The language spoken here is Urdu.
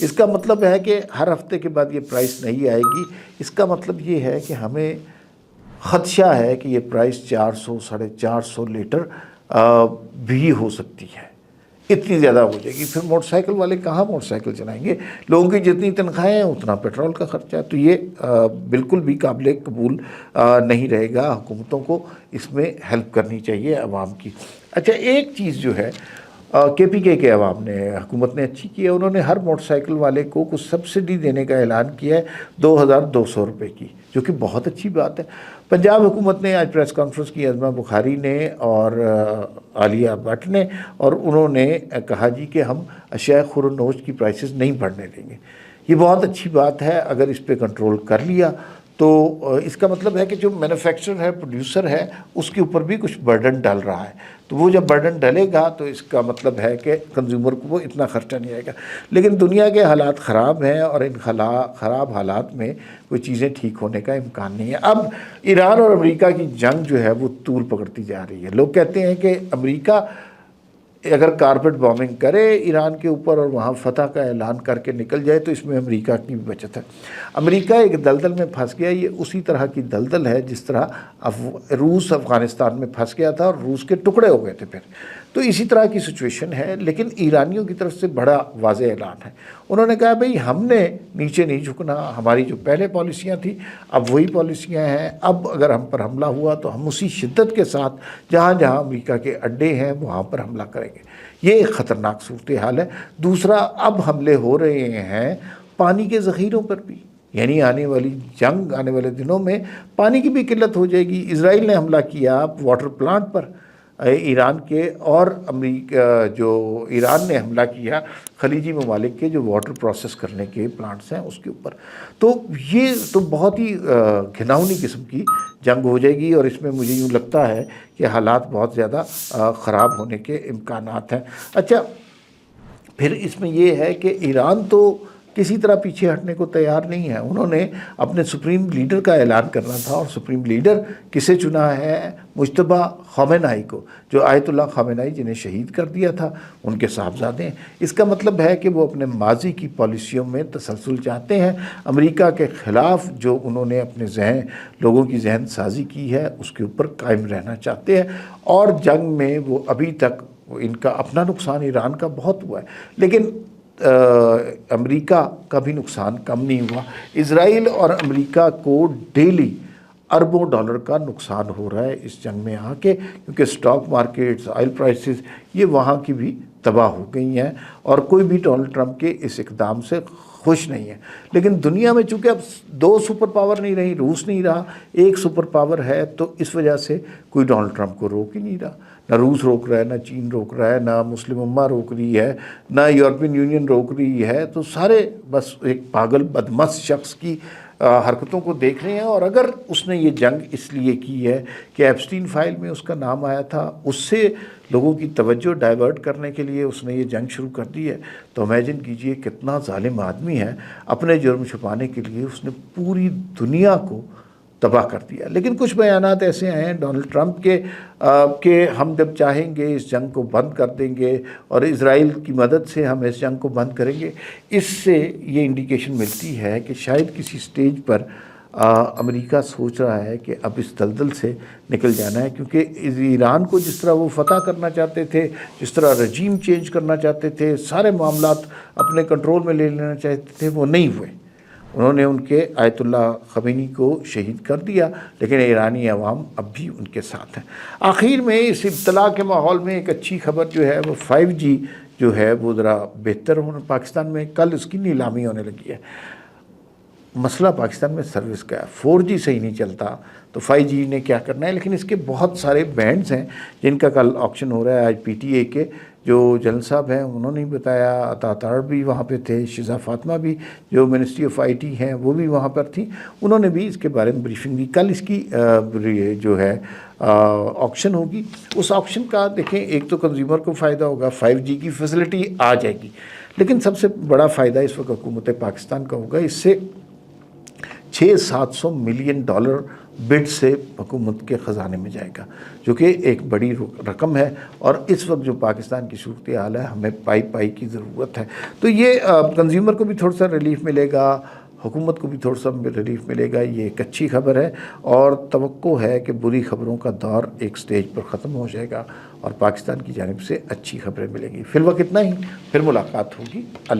اس کا مطلب ہے کہ ہر ہفتے کے بعد یہ پرائس نہیں آئے گی. اس کا مطلب یہ ہے کہ ہمیں خدشہ ہے کہ یہ پرائس 400 450 لیٹر بھی ہو سکتی ہے. اتنی زیادہ ہو جائے گی. پھر موٹر سائیکل والے کہاں موٹر سائیکل چلائیں گے؟ لوگوں کی جتنی تنخواہیں ہیں اتنا پیٹرول کا خرچہ ہے. تو یہ بالکل بھی قابل قبول نہیں رہے گا. حکومتوں کو اس میں ہیلپ کرنی چاہیے عوام کی. اچھا، ایک چیز جو ہے کے پی کے عوام نے، حکومت نے اچھی کی ہے. انہوں نے ہر موٹر سائیکل والے کو کچھ سبسڈی دینے کا اعلان کیا ہے 2200 روپے کی، جو کہ بہت اچھی بات ہے. پنجاب حکومت نے آج پریس کانفرنس کی، ازما بخاری نے اور عالیہ بٹ نے، اور انہوں نے کہا جی کہ ہم اشیاء خورنوش کی پرائسز نہیں بڑھنے دیں گے. یہ بہت اچھی بات ہے. اگر اس پہ کنٹرول کر لیا تو اس کا مطلب ہے کہ جو مینوفیکچرر ہے، پروڈیوسر ہے، اس کے اوپر بھی کچھ برڈن ڈل رہا ہے. تو وہ جب برڈن ڈلے گا تو اس کا مطلب ہے کہ کنزیومر کو وہ اتنا خرچہ نہیں آئے گا. لیکن دنیا کے حالات خراب ہیں، اور ان خراب حالات میں کوئی چیزیں ٹھیک ہونے کا امکان نہیں ہے. اب ایران اور امریکہ کی جنگ جو ہے وہ طول پکڑتی جا رہی ہے. لوگ کہتے ہیں کہ امریکہ اگر کارپیٹ بامبنگ کرے ایران کے اوپر اور وہاں فتح کا اعلان کر کے نکل جائے تو اس میں امریکہ کی بھی بچت ہے. امریکہ ایک دلدل میں پھنس گیا. یہ اسی طرح کی دلدل ہے جس طرح روس افغانستان میں پھنس گیا تھا اور روس کے ٹکڑے ہو گئے تھے پھر. تو اسی طرح کی سچویشن ہے. لیکن ایرانیوں کی طرف سے بڑا واضح اعلان ہے. انہوں نے کہا بھئی ہم نے نیچے نہیں جھکنا. ہماری جو پہلے پالیسیاں تھیں اب وہی پالیسیاں ہیں. اب اگر ہم پر حملہ ہوا تو ہم اسی شدت کے ساتھ جہاں جہاں امریکہ کے اڈے ہیں وہاں پر حملہ کریں گے. یہ ایک خطرناک صورتحال ہے. دوسرا، اب حملے ہو رہے ہیں پانی کے ذخیروں پر بھی. یعنی آنے والی جنگ، آنے والے دنوں میں پانی کی بھی قلت ہو جائے گی. اسرائیل نے حملہ کیا واٹر پلانٹ پر ایران کے، اور امریکہ جو ایران نے حملہ کیا خلیجی ممالک کے جو واٹر پروسیس کرنے کے پلانٹس ہیں اس کے اوپر. تو یہ تو بہت ہی گھناؤنی قسم کی جنگ ہو جائے گی، اور اس میں مجھے یوں لگتا ہے کہ حالات بہت زیادہ خراب ہونے کے امکانات ہیں. اچھا، پھر اس میں یہ ہے کہ ایران تو کسی طرح پیچھے ہٹنے کو تیار نہیں ہے. انہوں نے اپنے سپریم لیڈر کا اعلان کرنا تھا، اور سپریم لیڈر کسے چنا ہے؟ مجتبیٰ خامنہئی کو، جو آیت اللہ خامنہئی جنہیں شہید کر دیا تھا ان کے صاحبزادے ہیں. اس کا مطلب ہے کہ وہ اپنے ماضی کی پالیسیوں میں تسلسل چاہتے ہیں. امریکہ کے خلاف جو انہوں نے اپنے لوگوں کی ذہن سازی کی ہے اس کے اوپر قائم رہنا چاہتے ہیں. اور جنگ میں وہ ابھی تک ان کا اپنا نقصان ایران کا بہت ہوا ہے، لیکن امریکہ کا بھی نقصان کم نہیں ہوا. اسرائیل اور امریکہ کو ڈیلی اربوں ڈالر کا نقصان ہو رہا ہے اس جنگ میں آ کے، کیونکہ سٹاک مارکیٹس، آئل پرائسز یہ وہاں کی بھی تباہ ہو گئی ہیں، اور کوئی بھی ڈونلڈ ٹرمپ کے اس اقدام سے خوش نہیں ہے. لیکن دنیا میں چونکہ اب 2 سپر پاور نہیں رہی، روس نہیں رہا، ایک سپر پاور ہے، تو اس وجہ سے کوئی ڈونلڈ ٹرمپ کو روک ہی نہیں رہا. نہ روس روک رہا ہے، نہ چین روک رہا ہے، نہ مسلم امہ روک رہی ہے، نہ یورپین یونین روک رہی ہے. تو سارے بس ایک پاگل بدمست شخص کی حرکتوں کو دیکھ رہے ہیں. اور اگر اس نے یہ جنگ اس لیے کی ہے کہ ایپسٹین فائل میں اس کا نام آیا تھا، اس سے لوگوں کی توجہ ڈائیورٹ کرنے کے لیے اس نے یہ جنگ شروع کر دی ہے، تو امیجن کیجئے کتنا ظالم آدمی ہے. اپنے جرم چھپانے کے لیے اس نے پوری دنیا کو تباہ کر دیا. لیکن کچھ بیانات ایسے آئے ہیں ڈونلڈ ٹرمپ کے کہ ہم جب چاہیں گے اس جنگ کو بند کر دیں گے، اور اسرائیل کی مدد سے ہم اس جنگ کو بند کریں گے. اس سے یہ انڈیکیشن ملتی ہے کہ شاید کسی سٹیج پر امریکہ سوچ رہا ہے کہ اب اس دلدل سے نکل جانا ہے، کیونکہ ایران کو جس طرح وہ فتح کرنا چاہتے تھے، جس طرح رجیم چینج کرنا چاہتے تھے، سارے معاملات اپنے کنٹرول میں لے لینا چاہتے تھے، وہ نہیں ہوئے. انہوں نے ان کے آیت اللہ خمینی کو شہید کر دیا، لیکن ایرانی عوام اب بھی ان کے ساتھ ہیں. آخر میں اس ابتلا کے ماحول میں ایک اچھی خبر جو ہے وہ 5G جو ہے وہ ذرا بہتر ہونا. پاکستان میں کل اس کی نیلامی ہونے لگی ہے. مسئلہ پاکستان میں سروس کا ہے. 4G صحیح نہیں چلتا تو 5G نے کیا کرنا ہے. لیکن اس کے بہت سارے بینڈز ہیں جن کا کل آکشن ہو رہا ہے. آج PTA کے جو جنرل صاحب ہیں انہوں نے بتایا، عطا تار بھی وہاں پہ تھے، شیزا فاطمہ بھی جو منسٹری آف IT ہیں وہ بھی وہاں پر تھیں. انہوں نے بھی اس کے بارے میں بریفنگ دی. کل اس کی جو ہے آکشن ہوگی. اس آکشن کا دیکھیں، ایک تو کنزیومر کو فائدہ ہوگا، 5G کی فیسلٹی آ جائے گی. لیکن سب سے بڑا فائدہ اس وقت حکومت پاکستان کا ہوگا. اس سے $600-700 ملین بٹ سے حکومت کے خزانے میں جائے گا، جو کہ ایک بڑی رقم ہے، اور اس وقت جو پاکستان کی صورتحال ہے ہمیں پائی کی ضرورت ہے۔ تو یہ کنزیومر کو بھی تھوڑا سا ریلیف ملے گا، حکومت کو بھی تھوڑا سا ریلیف ملے گا، یہ ایک اچھی خبر ہے، اور توقع ہے کہ بری خبروں کا دور ایک سٹیج پر ختم ہو جائے گا اور پاکستان کی جانب سے اچھی خبریں ملیں گی۔ فی الوقت اتنا ہی، پھر ملاقات ہوگی۔ اللہ